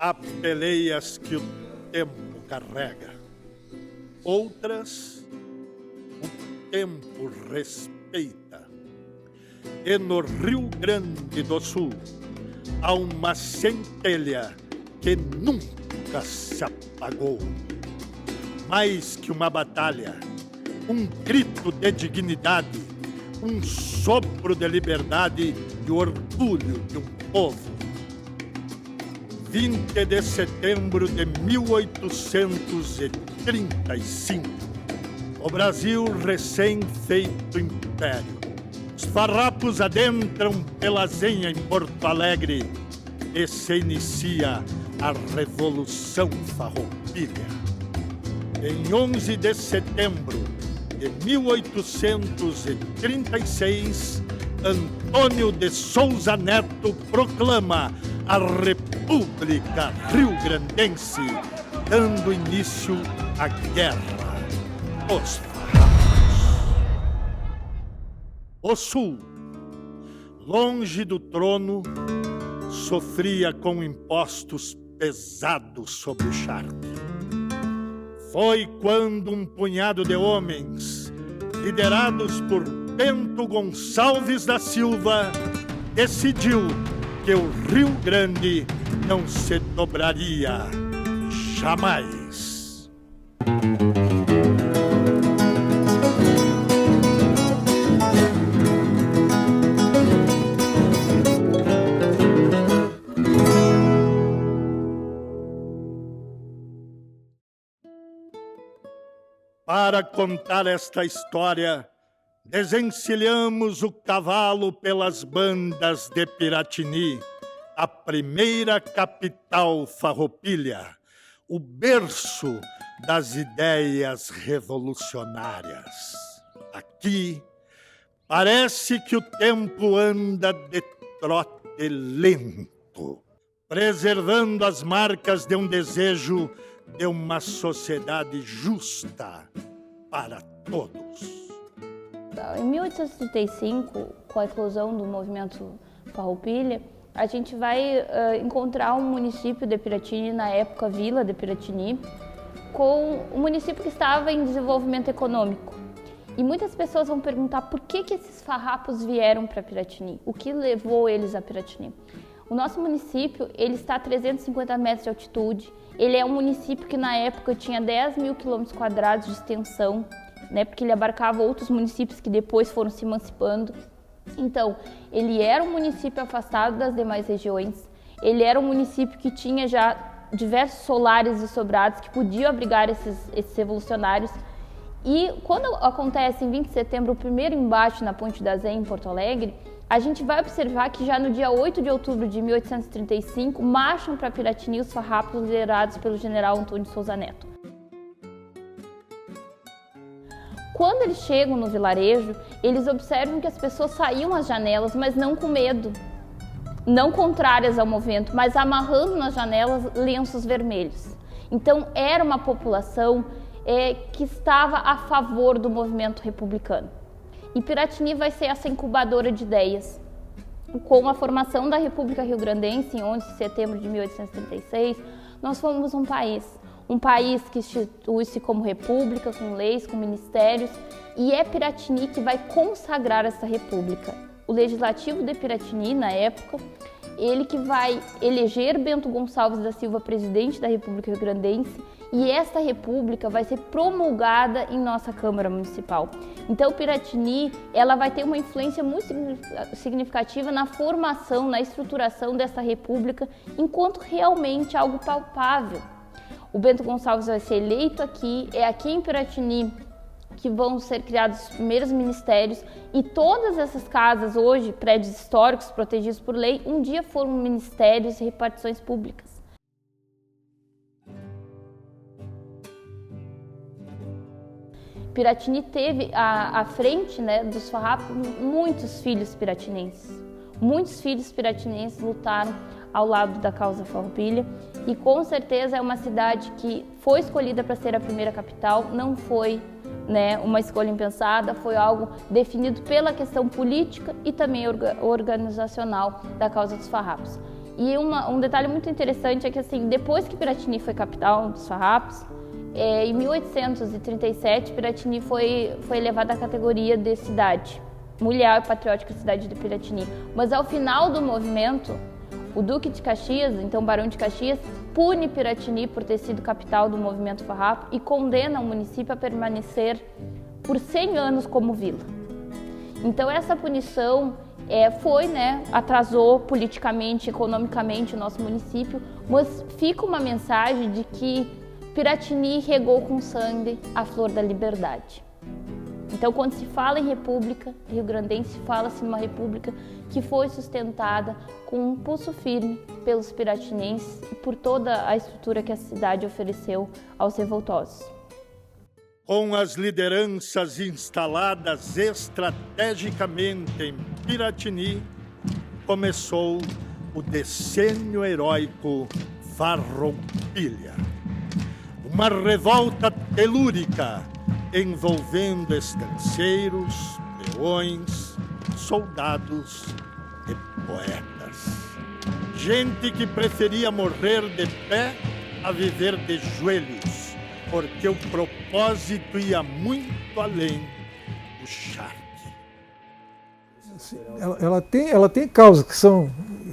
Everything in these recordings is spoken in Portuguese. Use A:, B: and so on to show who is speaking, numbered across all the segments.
A: Há peleias que o tempo carrega, outras o tempo respeita. E no Rio Grande do Sul há uma centelha que nunca se apagou. Mais que uma batalha, um grito de dignidade, um sopro de liberdade e o orgulho de um povo. 20 de setembro de 1835, o Brasil recém-feito império. Os farrapos adentram pela zenha em Porto Alegre e se inicia a Revolução Farroupilha. Em 11 de setembro de 1836, Antônio de Souza Neto proclama a República Rio-Grandense, dando início à Guerra dos Farrapos. O Sul, longe do trono, sofria com impostos pesados sobre o charque. Foi quando um punhado de homens, liderados por Bento Gonçalves da Silva, decidiu que o Rio Grande não se dobraria jamais. Para contar esta história, desencilhamos o cavalo pelas bandas de Piratini, a primeira capital farroupilha, o berço das ideias revolucionárias. Aqui, parece que o tempo anda de trote lento, preservando as marcas de um desejo de uma sociedade justa para todos.
B: Em 1835, com a eclosão do movimento Farroupilha, a gente vai encontrar um município de Piratini, na época Vila de Piratini, com um município que estava em desenvolvimento econômico. E muitas pessoas vão perguntar por que esses farrapos vieram para Piratini, o que levou eles a Piratini. O nosso município, ele está a 350 metros de altitude, ele é um município que na época tinha 10 mil quilômetros quadrados de extensão, né, porque ele abarcava outros municípios que depois foram se emancipando. Então, ele era um município afastado das demais regiões, ele era um município que tinha já diversos solares e sobrados que podiam abrigar esses revolucionários. E quando acontece em 20 de setembro o primeiro embate na Ponte da Zé, em Porto Alegre, a gente vai observar que já no dia 8 de outubro de 1835 marcham para Piratini os farrapos liderados pelo general Antônio de Souza Neto. Quando eles chegam no vilarejo, eles observam que as pessoas saíam às janelas, mas não com medo, não contrárias ao movimento, mas amarrando nas janelas lenços vermelhos. Então era uma população que estava a favor do movimento republicano. E Piratini vai ser essa incubadora de ideias. Com a formação da República Rio-Grandense, em 11 de setembro de 1836, nós fomos um país que institui-se como república, com leis, com ministérios, e é Piratini que vai consagrar essa república. O legislativo de Piratini, na época, ele que vai eleger Bento Gonçalves da Silva presidente da República Rio-Grandense, e esta república vai ser promulgada em nossa Câmara Municipal. Então, Piratini, ela vai ter uma influência muito significativa na formação, na estruturação dessa república, enquanto realmente algo palpável. O Bento Gonçalves vai ser eleito aqui, é aqui em Piratini que vão ser criados os primeiros ministérios, e todas essas casas hoje, prédios históricos protegidos por lei, um dia foram ministérios e repartições públicas. Piratini teve à frente, né, dos farrapos muitos filhos piratinenses. Muitos filhos piratinenses lutaram ao lado da causa farroupilha, e com certeza é uma cidade que foi escolhida para ser a primeira capital, não foi, né, uma escolha impensada, foi algo definido pela questão política e também organizacional da causa dos farrapos. E um detalhe muito interessante é que, assim, depois que Piratini foi capital dos farrapos, em 1837, Piratini foi elevada à categoria de cidade, Mulher Patriótica Cidade de Piratini. Mas ao final do movimento, o Duque de Caxias, então Barão de Caxias, pune Piratini por ter sido capital do movimento farrapo e condena o município a permanecer por 100 anos como vila. Então essa punição atrasou politicamente, economicamente o nosso município, mas fica uma mensagem de que Piratini regou com sangue a flor da liberdade. Então, quando se fala em república rio-grandense, fala-se numa república que foi sustentada com um pulso firme pelos piratinenses e por toda a estrutura que a cidade ofereceu aos revoltosos.
A: Com as lideranças instaladas estrategicamente em Piratini, começou o decênio heróico Farroupilha. Uma revolta telúrica envolvendo estanceiros, peões, soldados e poetas. Gente que preferia morrer de pé a viver de joelhos, porque o propósito ia muito além do charque.
C: Ela tem causas que são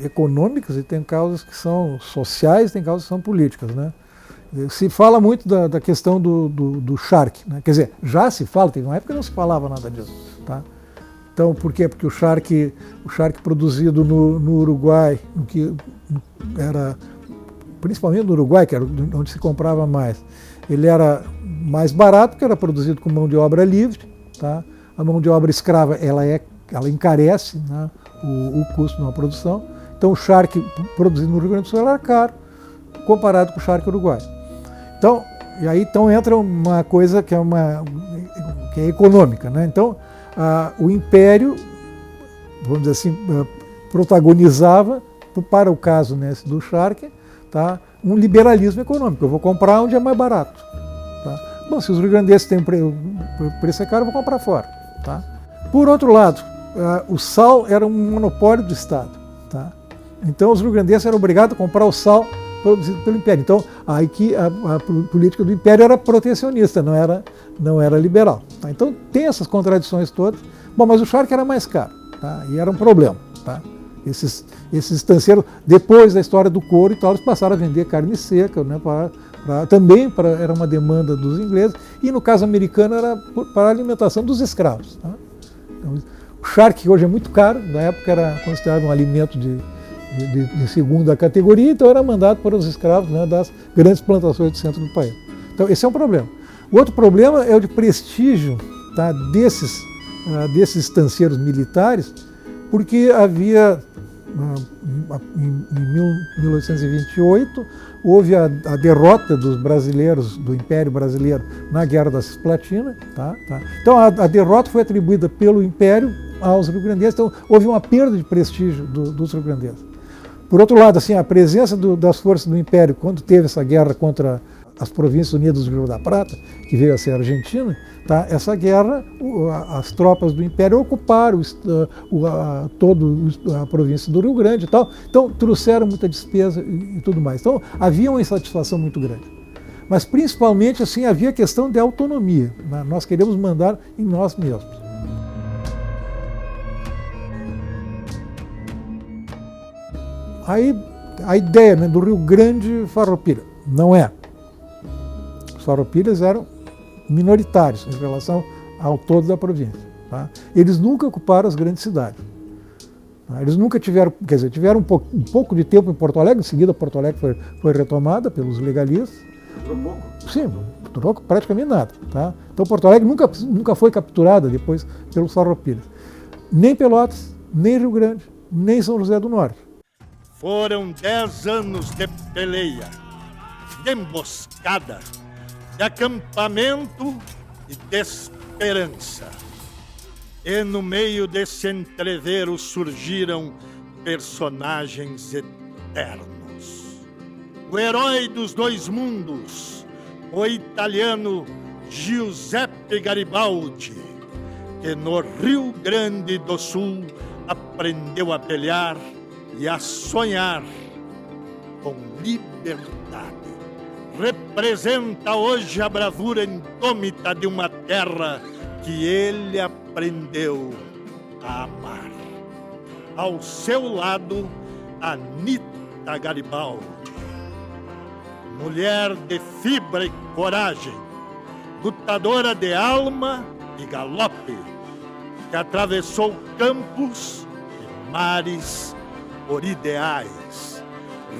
C: econômicas e tem causas que são sociais, tem causas que são políticas, né? Se fala muito da questão do charque, né? Quer dizer, já se fala, teve uma época que não se falava nada disso, tá? Então, por quê? Porque o charque produzido no Uruguai, que era principalmente no Uruguai, que era onde se comprava mais, ele era mais barato porque era produzido com mão de obra livre, tá? A mão de obra escrava ela encarece, né, o custo de uma produção. Então o charque produzido no Rio Grande do Sul era caro comparado com o charque uruguaio. Então entra uma coisa que é econômica, né? Então o Império, vamos dizer assim, protagonizava, para o caso do charque, tá, um liberalismo econômico. Eu vou comprar onde é mais barato. Tá? Bom, se os rio-grandenses têm preço é caro, eu vou comprar fora. Tá? Por outro lado, o sal era um monopólio do Estado. Tá? Então os rio-grandenses eram obrigados a comprar o sal produzido pelo Império. Então a política do Império era protecionista, não era liberal. Tá? Então tem essas contradições todas. Bom, mas o charque era mais caro, tá? E era um problema. Tá? Esses estanceiros, depois da história do couro e tal, eles passaram a vender carne seca, né, era uma demanda dos ingleses, e no caso americano era para a alimentação dos escravos. Tá? Então, o charque, que hoje é muito caro, na época era considerado um alimento de segunda categoria, então era mandado para os escravos, né, das grandes plantações do centro do país. Então esse é um problema. O outro problema é o de prestígio, tá, desses estanceiros militares, porque havia, em 1828, houve a derrota dos brasileiros, do Império Brasileiro, na Guerra da Cisplatina. Tá? Então a derrota foi atribuída pelo Império aos rio-grandenses, então houve uma perda de prestígio dos rio-grandenses. Por outro lado, assim, a presença das forças do Império, quando teve essa guerra contra as Províncias Unidas do Rio da Prata, que veio a ser a Argentina, tá? Essa guerra, as tropas do Império ocuparam toda a província do Rio Grande e tal, então trouxeram muita despesa e tudo mais. Então havia uma insatisfação muito grande. Mas principalmente assim, havia a questão de autonomia, né? Nós queremos mandar em nós mesmos. Aí a ideia, né, do Rio Grande Farroupilha, não é. Os farroupilhas eram minoritários em relação ao todo da província. Tá? Eles nunca ocuparam as grandes cidades. Tá? Eles nunca tiveram, quer dizer, tiveram um pouco de tempo em Porto Alegre, em seguida Porto Alegre foi retomada pelos legalistas.
D: Durou pouco?
C: Sim, durou praticamente nada. Tá? Então Porto Alegre nunca foi capturada depois pelos farroupilhas. Nem Pelotas, nem Rio Grande, nem São José do Norte.
A: Foram 10 anos de peleia, de emboscada, de acampamento e de esperança. E no meio desse entrevero surgiram personagens eternos. O herói dos dois mundos, o italiano Giuseppe Garibaldi, que no Rio Grande do Sul aprendeu a pelear e a sonhar liberdade. Representa hoje a bravura indômita de uma terra que ele aprendeu a amar. Ao seu lado, Anita Garibaldi, mulher de fibra e coragem, lutadora de alma e galope, que atravessou campos e mares por ideais,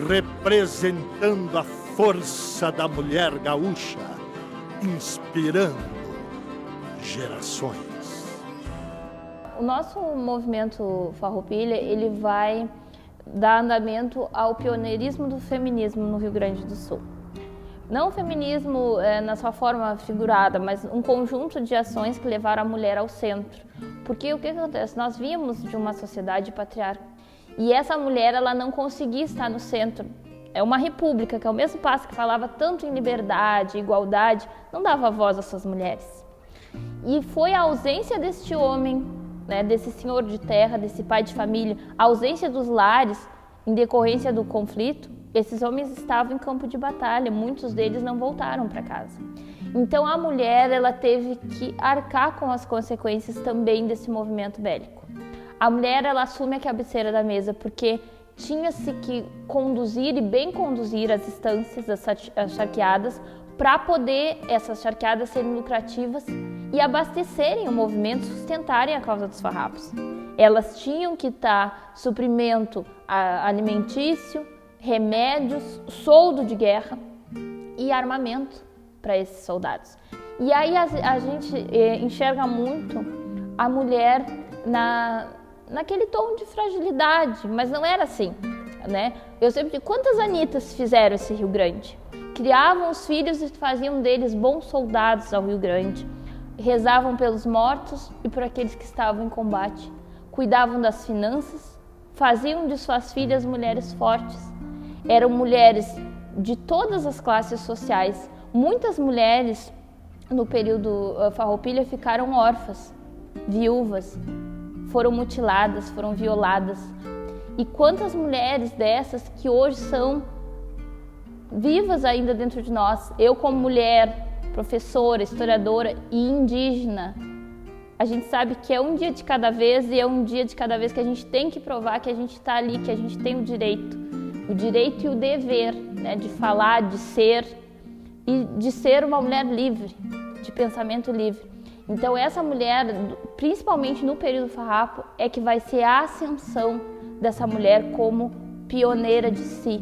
A: representando a força da mulher gaúcha, inspirando gerações.
B: O nosso movimento Farroupilha, ele vai dar andamento ao pioneirismo do feminismo no Rio Grande do Sul. Não o feminismo na sua forma figurada, mas um conjunto de ações que levaram a mulher ao centro. Porque o que acontece? Nós vimos de uma sociedade patriarcal e essa mulher ela não conseguia estar no centro. É uma república, que ao mesmo passo que falava tanto em liberdade, igualdade, não dava voz a essas mulheres. E foi a ausência deste homem, desse senhor de terra, desse pai de família, a ausência dos lares em decorrência do conflito. Esses homens estavam em campo de batalha, muitos deles não voltaram para casa. Então a mulher ela teve que arcar com as consequências também desse movimento bélico. A mulher ela assume a cabeceira da mesa porque tinha-se que conduzir e bem conduzir as instâncias, as charqueadas, para poder essas charqueadas serem lucrativas e abastecerem o movimento, sustentarem a causa dos farrapos. Elas tinham que dar suprimento alimentício, remédios, soldo de guerra e armamento para esses soldados. E aí a gente enxerga muito a mulher naquele tom de fragilidade, mas não era assim, né? Eu sempre digo, quantas Anitas fizeram esse Rio Grande? Criavam os filhos e faziam deles bons soldados ao Rio Grande, rezavam pelos mortos e por aqueles que estavam em combate, cuidavam das finanças, faziam de suas filhas mulheres fortes. Eram mulheres de todas as classes sociais. Muitas mulheres no período Farroupilha ficaram órfãs, viúvas, foram mutiladas, foram violadas. E quantas mulheres dessas que hoje são vivas ainda dentro de nós. Eu como mulher, professora, historiadora e indígena, a gente sabe que é um dia de cada vez e é um dia de cada vez que a gente tem que provar que a gente está ali, que a gente tem o direito e o dever, né, de falar, de ser e de ser uma mulher livre, de pensamento livre. Então essa mulher, principalmente no período farrapo, é que vai ser a ascensão dessa mulher como pioneira de si.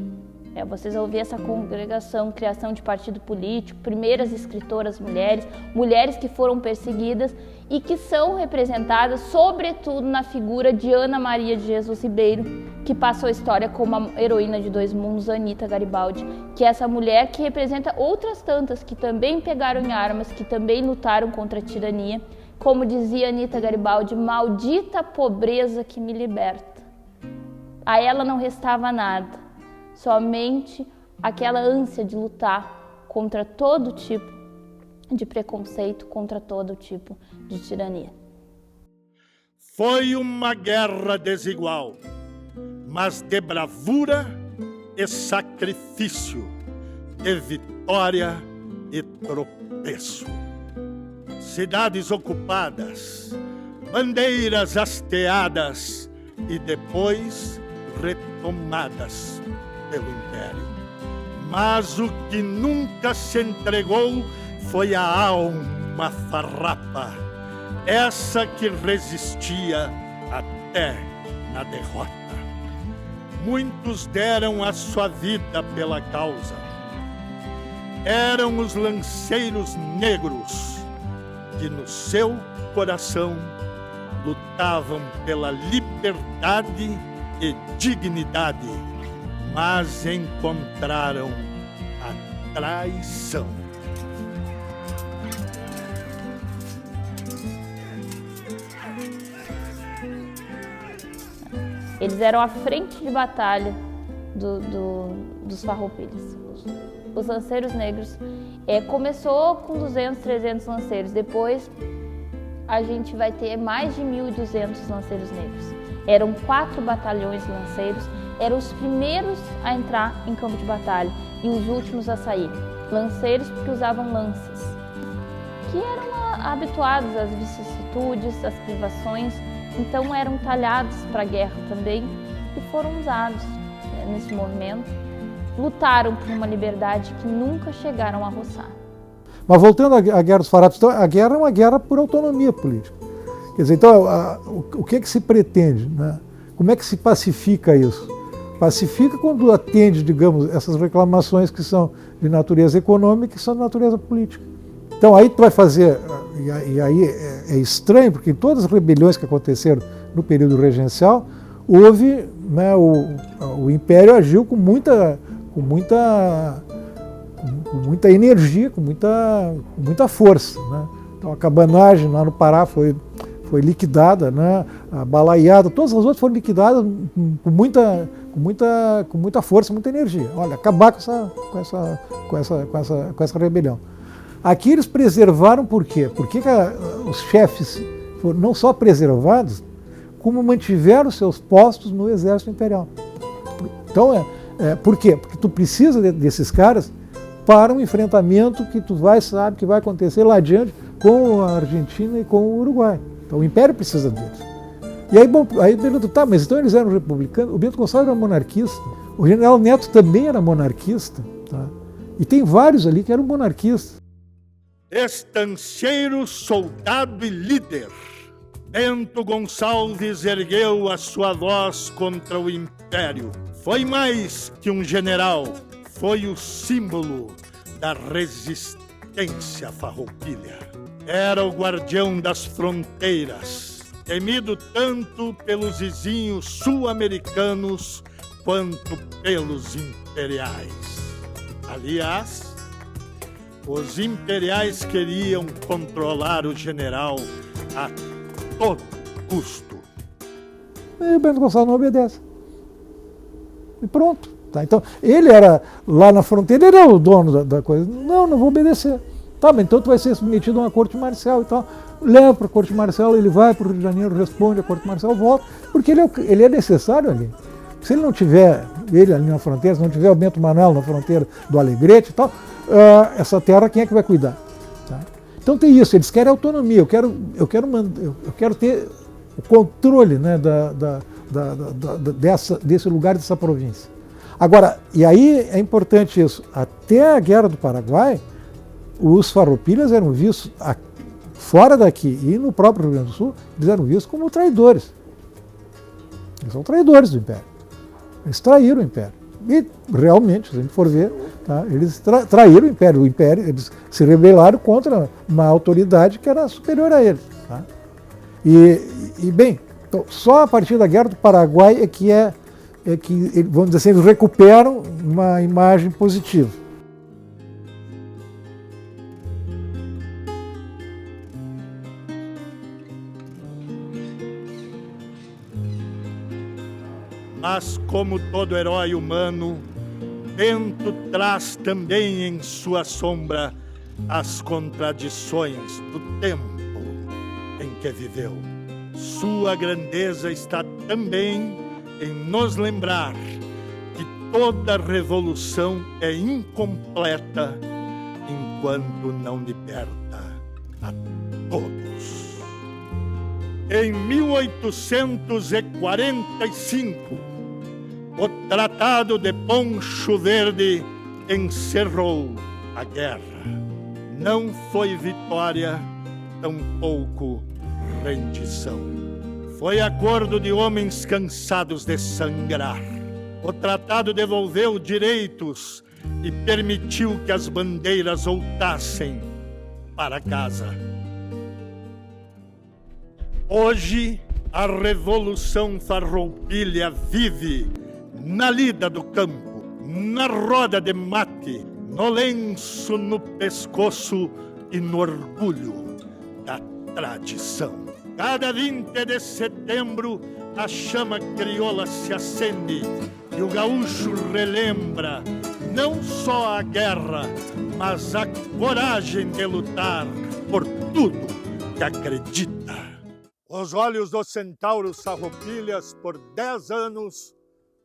B: Vocês vão ver essa congregação, criação de partido político, primeiras escritoras mulheres, mulheres que foram perseguidas e que são representadas sobretudo na figura de Ana Maria de Jesus Ribeiro, que passou a história como a heroína de dois mundos, Anita Garibaldi, que é essa mulher que representa outras tantas que também pegaram em armas, que também lutaram contra a tirania. Como dizia Anita Garibaldi, maldita pobreza que me liberta. A ela não restava nada, somente aquela ânsia de lutar contra todo tipo de preconceito, contra todo tipo de tirania.
A: Foi uma guerra desigual, mas de bravura e sacrifício, de vitória e tropeço. Cidades ocupadas, bandeiras hasteadas e depois retomadas pelo Império. Mas o que nunca se entregou foi a alma farrapa, essa que resistia até na derrota. Muitos deram a sua vida pela causa. Eram os lanceiros negros que no seu coração lutavam pela liberdade e dignidade, mas encontraram a traição.
B: Eles eram a frente de batalha dos farroupilhas. Os lanceiros negros começou com 200, 300 lanceiros. Depois a gente vai ter mais de 1.200 lanceiros negros. Eram 4 batalhões de lanceiros. eram os primeiros a entrar em campo de batalha e os últimos a sair. Lanceiros porque usavam lanças, que eram habituados às vicissitudes, às privações, então eram talhados para a guerra também e foram usados nesse movimento. Lutaram por uma liberdade que nunca chegaram a roçar.
C: Mas voltando à Guerra dos Farrapos, então, a guerra é uma guerra por autonomia política. Quer dizer, então, o que se pretende, né? Como é que se pacifica isso? Pacifica quando atende, digamos, essas reclamações que são de natureza econômica e que são de natureza política. Então aí tu vai fazer, e aí é estranho, porque em todas as rebeliões que aconteceram no período regencial, houve, né, o Império agiu com muita energia, com muita força, né? Então a cabanagem lá no Pará foi liquidada, né? A balaiada, todas as outras foram liquidadas com muita força, muita energia. Olha, acabar com essa rebelião. Aqui eles preservaram por quê? Porque os chefes foram não só preservados, como mantiveram seus postos no exército imperial. Então, por quê? Porque tu precisa desses caras para um enfrentamento que tu sabe que vai acontecer lá adiante com a Argentina e com o Uruguai. Então o Império precisa deles. E aí pergunta, tá, mas então eles eram republicanos? O Bento Gonçalves era monarquista, o General Neto também era monarquista, tá? E tem vários ali que eram monarquistas.
A: Estanceiro, soldado e líder, Bento Gonçalves ergueu a sua voz contra o Império. Foi mais que um general, foi o símbolo da resistência farroupilha. Era o guardião das fronteiras, temido tanto pelos vizinhos sul-americanos quanto pelos imperiais. Aliás, os imperiais queriam controlar o general a todo custo.
C: E o Bento Gonçalves não obedece. E pronto. Tá? Então, ele era lá na fronteira, ele era o dono da coisa. Não vou obedecer. Tá, mas então tu vai ser submetido a uma corte marcial e tal. Leva para a corte marcial, ele vai para o Rio de Janeiro, responde à corte marcial, volta, porque ele é necessário ali. Se ele não tiver, ele ali na fronteira, se não tiver o Bento Manuel na fronteira do Alegrete e tal, essa terra quem é que vai cuidar? Tá? Então tem isso, eles querem autonomia, eu quero ter o controle, né, desse lugar, dessa província. Agora, e aí é importante isso, até a Guerra do Paraguai, os farroupilhas eram vistos, fora daqui e no próprio Rio Grande do Sul, eles eram vistos como traidores. Eles são traidores do Império. Eles traíram o Império. E realmente, se a gente for ver, tá, eles traíram o Império. Eles se rebelaram contra uma autoridade que era superior a eles. Tá? E bem, então, só a partir da Guerra do Paraguai é que, vamos dizer assim, eles recuperam uma imagem positiva.
A: Mas como todo herói humano, Bento traz também em sua sombra as contradições do tempo em que viveu. Sua grandeza está também em nos lembrar que toda revolução é incompleta enquanto não liberta a todos. Em 1845, o Tratado de Poncho Verde encerrou a guerra. Não foi vitória, tampouco rendição. Foi acordo de homens cansados de sangrar. O tratado devolveu direitos e permitiu que as bandeiras voltassem para casa. Hoje, a Revolução Farroupilha vive na lida do campo, na roda de mate, no lenço no pescoço e no orgulho da tradição. Cada 20 de setembro, a chama crioula se acende e o gaúcho relembra não só a guerra, mas a coragem de lutar por tudo que acredita. Os olhos dos centauros farroupilhas por 10 anos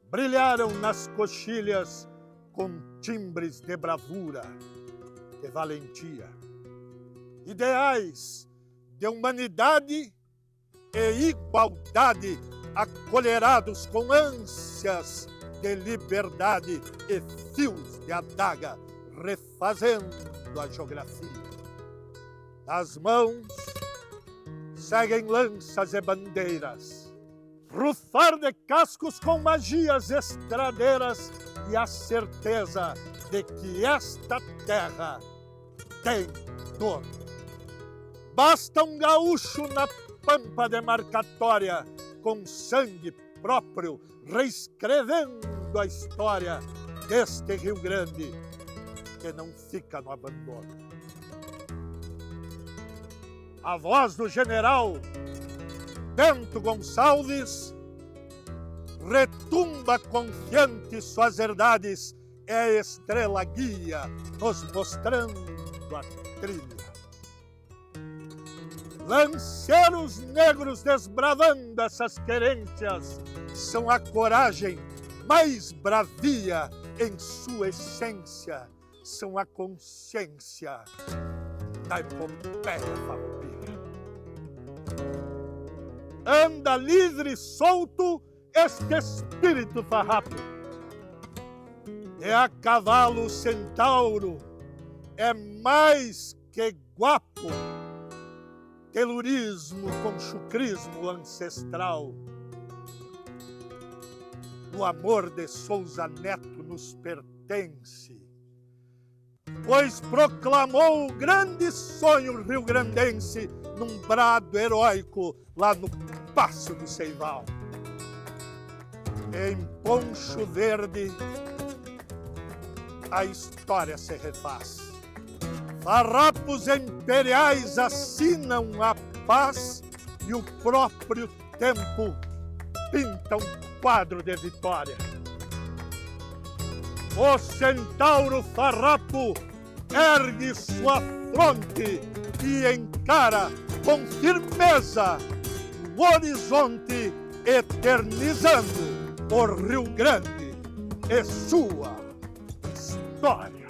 A: brilharam nas coxilhas com timbres de bravura, de valentia, ideais de humanidade e igualdade, acolherados com ânsias de liberdade e fios de adaga, refazendo a geografia. Nas mãos seguem lanças e bandeiras, rufar de cascos com magias estradeiras e a certeza de que esta terra tem dono. Basta um gaúcho na pampa demarcatória, com sangue próprio, reescrevendo a história deste Rio Grande, que não fica no abandono. A voz do general Bento Gonçalves retumba confiante suas verdades, é a estrela guia nos mostrando a trilha. Lanceiros negros desbravando essas querências são a coragem mais bravia em sua essência, são a consciência da epopeia farroupilha. Anda livre e solto este espírito farrapo, é a cavalo centauro, é mais que guapo, telurismo com chucrismo ancestral. O amor de Souza Neto nos pertence, pois proclamou o grande sonho rio-grandense num brado heróico lá no Passo do Seival. Em poncho verde, a história se refaz. Farrapos imperiais assinam a paz e o próprio tempo pinta um quadro de vitória. O centauro farrapo ergue sua fronte e encara com firmeza o horizonte, eternizando o Rio Grande e sua história.